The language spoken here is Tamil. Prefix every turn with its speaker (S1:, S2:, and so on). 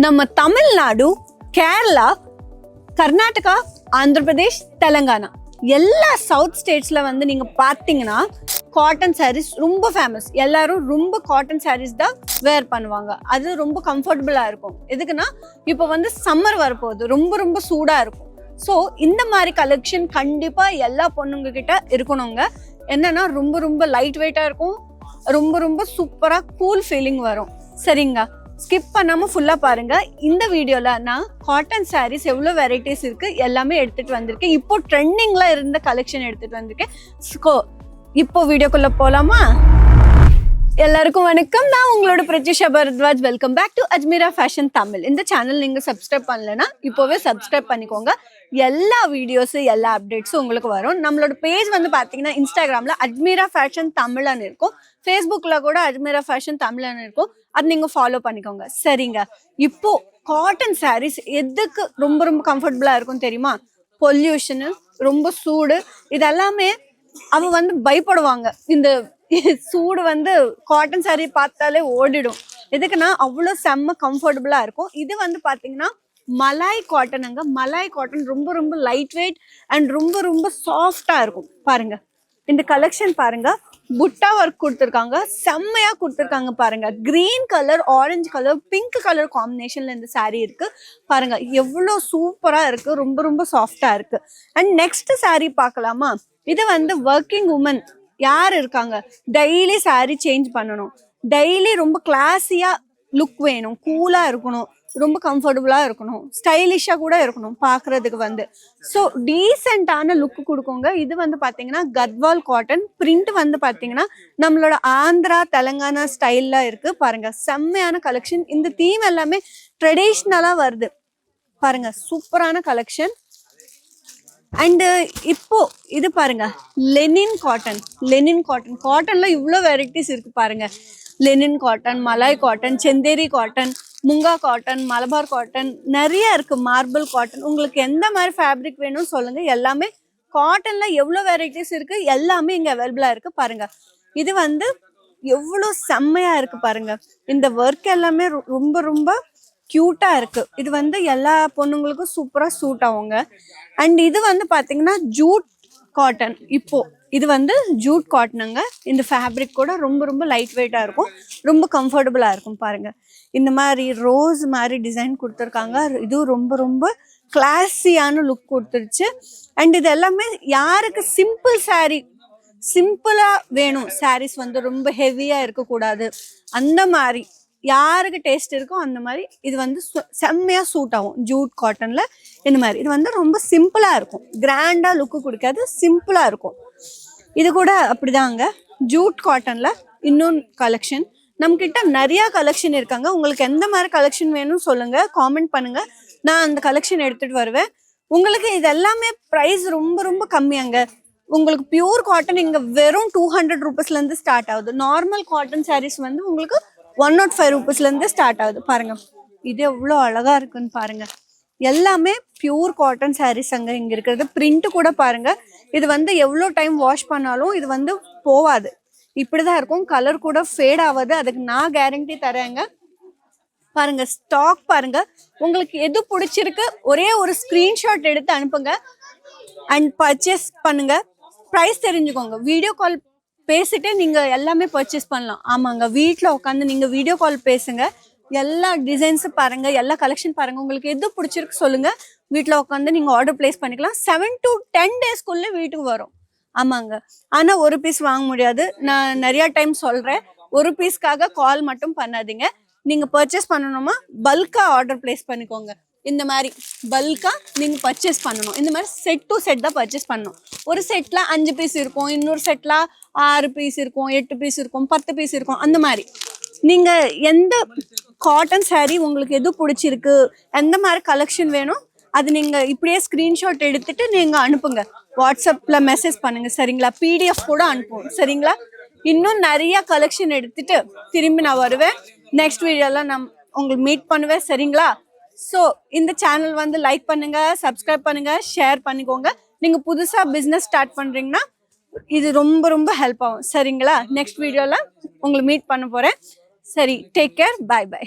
S1: நம்ம தமிழ்நாடு, கேரளா, கர்நாடகா, ஆந்திர பிரதேஷ், தெலுங்கானா எல்லா சவுத் ஸ்டேட்ஸ்ல வந்து நீங்க பாத்தீங்கன்னா காட்டன் சாரீஸ் ரொம்ப ஃபேமஸ். எல்லாரும் ரொம்ப காட்டன் சாரீஸ் தான் வேர் பண்ணுவாங்க. அது ரொம்ப கம்ஃபர்டபுளா இருக்கும். எதுக்குன்னா இப்போ வந்து சம்மர் வரப்போகுது, ரொம்ப ரொம்ப சூடா இருக்கும். ஸோ இந்த மாதிரி கலெக்ஷன் கண்டிப்பா எல்லா பொண்ணுங்க கிட்ட இருக்கணுங்க. என்னன்னா ரொம்ப ரொம்ப லைட் வெயிட்டா இருக்கும், ரொம்ப ரொம்ப சூப்பரா கூல் ஃபீலிங் வரும். சரிங்க, ஸ்கிப் பண்ணாம ஃபுல்லா பாருங்க. இந்த வீடியோல நான் காட்டன் சாரீஸ் எவ்வளவு வெரைட்டிஸ் இருக்கு எல்லாமே எடுத்துட்டு வந்திருக்கேன். இப்போ ட்ரெண்டிங்ல இருந்த கலெக்ஷன் எடுத்துட்டு வந்திருக்கேன். இப்போ வீடியோக்குள்ள போலாமா? எல்லாருக்கும் வணக்கம். நான் உங்களோட Pratyusha Bharadwaj. Welcome back to Ajmeera fashion Tamil. இந்த சேனல் நீங்க சப்ஸ்கிரைப் பண்ணலன்னா இப்போவே சப்ஸ்கிரைப் பண்ணிக்கோங்க. எல்லா வீடியோஸ் எல்லா அப்டேட்ஸும் உங்களுக்கு வரும். நம்மளோட பேஜ் வந்து பாத்தீங்கன்னா இன்ஸ்டாகிராம்ல அஜ்மீரா ஃபேஷன் தமிழ்னு இருக்கும், ஃபேஸ்புக்ல கூட அஜ்மீரா ஃபேஷன் தமிழ்னு இருக்கும். அது நீங்க ஃபாலோ பண்ணிக்கோங்க. சரிங்க, இப்போ காட்டன் சாரீஸ் எதுக்கு ரொம்ப ரொம்ப கம்ஃபர்டபுளா இருக்கும் தெரியுமா? பொல்யூஷனு, ரொம்ப சூடு, இதெல்லாமே அவ வந்து பயப்படுவாங்க. இந்த சூடு வந்து காட்டன் சாரீ பார்த்தாலே ஓடிடும். எதுக்குன்னா அவ்வளோ செம்ம கம்ஃபர்டபுளா இருக்கும். இது வந்து பாத்தீங்கன்னா மலாய் காட்டனுங்க. மலாய் காட்டன் ரொம்ப ரொம்ப லைட் வெயிட் அண்ட் ரொம்ப ரொம்ப சாஃப்டா இருக்கும். பாருங்க, இந்த கலெக்ஷன் பாருங்க, புட்டா ஒர்க் கொடுத்துருக்காங்க, செம்மையா கொடுத்துருக்காங்க. பாருங்க, green colour, orange colour, pink colour காம்பினேஷன்ல இந்த சாரீ இருக்கு. பாருங்க எவ்வளோ சூப்பரா இருக்கு, ரொம்ப ரொம்ப சாஃப்டா இருக்கு. அண்ட் நெக்ஸ்ட் சாரீ பார்க்கலாமா? இது வந்து ஒர்க்கிங் உமன் யார் இருக்காங்க, டெய்லி சாரீ சேஞ்ச் பண்ணணும், டெய்லி ரொம்ப கிளாஸியா லுக் வேணும், கூலா இருக்கணும், ரொம்ப கம்ஃபர்டபுளா இருக்கணும், ஸ்டைலிஷா கூட இருக்கணும் பாக்குறதுக்கு வந்து. ஸோ டீசென்டான லுக் கொடுக்குங்க. இது வந்து பாத்தீங்கன்னா கத்வால் காட்டன் பிரிண்ட் வந்து பாத்தீங்கன்னா நம்மளோட ஆந்திரா தெலுங்கானா ஸ்டைல்ல இருக்கு. பாருங்க செம்மையான கலெக்ஷன். இந்த தீம் எல்லாமே ட்ரெடிஷ்னலா வருது. பாருங்க சூப்பரான கலெக்ஷன். அண்டு இப்போ இது பாருங்க, லெனின் காட்டன். லெனின் காட்டன், காட்டன்ல இவ்வளோ வெரைட்டிஸ் இருக்கு பாருங்க. Linen cotton, malai cotton, Chanderi cotton, munga cotton, Malabar cotton, நிறைய இருக்கு. மார்பிள் காட்டன், உங்களுக்கு எந்த மாதிரி ஃபேப்ரிக் வேணும்னு சொல்லுங்க. எல்லாமே காட்டன்ல எவ்வளோ வெரைட்டிஸ் இருக்கு, எல்லாமே இங்க அவைலபிளா இருக்கு. பாருங்க இது வந்து எவ்வளோ செம்மையா இருக்கு பாருங்க. இந்த ஒர்க் எல்லாமே ரொம்ப ரொம்ப கியூட்டா இருக்கு. இது வந்து எல்லா பொண்ணுங்களுக்கும் சூப்பரா சூட் ஆகுங்க. அண்ட் இது வந்து பாத்தீங்கன்னா ஜூட் காட்டன். இப்போ இது வந்து ஜூட் காட்டனுங்க. இந்த ஃபேப்ரிக் கூட ரொம்ப ரொம்ப லைட் வெயிட்டா இருக்கும், ரொம்ப கம்ஃபர்டபுளா இருக்கும். பாருங்க இந்த மாதிரி ரோஸ் மாதிரி டிசைன் கொடுத்துருக்காங்க. இது ரொம்ப ரொம்ப கிளாஸியான லுக் கொடுத்துருச்சு. அண்ட் இது எல்லாமே யாருக்கு சிம்பிள் சாரீ, சிம்பிளா வேணும், சாரீஸ் வந்து ரொம்ப ஹெவியா இருக்கக்கூடாது, அந்த மாதிரி யாருக்கு டேஸ்ட் இருக்கோ அந்த மாதிரி இது வந்து செம்மையா சூட் ஆகும். ஜூட் காட்டன்ல இந்த மாதிரி இது வந்து ரொம்ப சிம்பிளா இருக்கும், கிராண்டா லுக்கு கொடுக்காது, சிம்பிளா இருக்கும். இது கூட அப்படிதாங்க. ஜூட் காட்டன்ல இன்னொன்று கலெக்ஷன் நம்ம கிட்ட நிறைய கலெக்ஷன் இருக்காங்க. உங்களுக்கு எந்த மாதிரி கலெக்ஷன் வேணும்னு சொல்லுங்க, காமெண்ட் பண்ணுங்க, நான் அந்த கலெக்ஷன் எடுத்துட்டு வருவேன். உங்களுக்கு இது எல்லாமே ப்ரைஸ் ரொம்ப ரொம்ப கம்மியாங்க. உங்களுக்கு பியூர் காட்டன் இங்க வெறும் 200 ரூபீஸ்ல இருந்து ஸ்டார்ட் ஆகுது. நார்மல் காட்டன் சாரீஸ் வந்து உங்களுக்கு 105 ரூபீஸ்ல இருந்து ஸ்டார்ட் ஆகுது. பாருங்க இது எவ்வளோ அழகா இருக்குன்னு பாருங்க. எல்லாமே பியூர் காட்டன் சாரீஸ் அங்க இங்க இருக்கிறது. பிரிண்ட் கூட பாருங்க, இது வந்து எவ்வளோ டைம் வாஷ் பண்ணாலும் இது வந்து போவாது, இப்படிதான் இருக்கும். கலர் கூட ஃபேட் ஆகாது, அதுக்கு நான் கேரண்டி தரேங்க. பாருங்க ஸ்டாக் பாருங்க, உங்களுக்கு எது பிடிச்சிருக்கு ஒரே ஒரு ஸ்கிரீன்ஷாட் எடுத்து அனுப்புங்க அண்ட் பர்ச்சேஸ் பண்ணுங்க. ப்ரைஸ் தெரிஞ்சுக்கோங்க. வீடியோ கால் பேசிட்டு நீங்க எல்லாமே பர்ச்சேஸ் பண்ணலாம். ஆமாங்க, வீட்டில் உட்காந்து நீங்க வீடியோ கால் பேசுங்க, எல்லா டிசைன்ஸும் பாருங்க, எல்லா கலெக்ஷன் பாருங்க, உங்களுக்கு எது பிடிச்சிருக்கு சொல்லுங்க, வீட்டில் உட்காந்து நீங்க ஆர்டர் பிளேஸ் பண்ணிக்கலாம். 7 to 10 டேஸ்க்குள்ள வீட்டுக்கு வரும். ஆமாங்க, ஆனா ஒரு பீஸ் வாங்க முடியாது. நான் நிறைய டைம் சொல்றேன், ஒரு பீஸ்க்காக கால் மட்டும் பண்ணாதீங்க. நீங்க பர்ச்சேஸ் பண்ணணுமா பல்கா ஆர்டர் பிளேஸ் பண்ணிக்கோங்க. இந்த மாதிரி பல்கா நீங்க பர்ச்சேஸ் பண்ணணும். இந்த மாதிரி செட் டு செட் தான் பர்ச்சேஸ் பண்ணணும். ஒரு செட்ல 5 பீஸ் இருக்கும், இன்னொரு செட்ல 6 பீஸ் இருக்கும், 8 பீஸ் இருக்கும், 10 பீஸ் இருக்கும். அந்த மாதிரி நீங்க எந்த காட்டன் சாரீ உங்களுக்கு எது பிடிச்சிருக்கு, எந்த மாதிரி கலெக்ஷன் வேணும், அது நீங்க இப்படியே ஸ்கிரீன்ஷாட் எடுத்துட்டு நீங்க அனுப்புங்க. வாட்ஸ்அப்ல மெசேஜ் பண்ணுங்க. சரிங்களா, பிடிஎஃப் கூட அனுப்புவோம். சரிங்களா, இன்னும் நிறைய கலெக்ஷன் எடுத்துட்டு திரும்பி நான் வருவேன். நெக்ஸ்ட் வீடியோல நான் உங்களுக்கு மீட் பண்ணுவேன். சரிங்களா, ஸோ இந்த சேனல் வந்து லைக் பண்ணுங்க, சப்ஸ்கிரைப் பண்ணுங்க, ஷேர் பண்ணிக்கோங்க. நீங்க புதுசா பிசினஸ் ஸ்டார்ட் பண்றீங்கன்னா இது ரொம்ப ரொம்ப ஹெல்ப் ஆகும். சரிங்களா, நெக்ஸ்ட் வீடியோல உங்களை மீட் பண்ண போறேன். சரி, டேக் கேர், பை பை.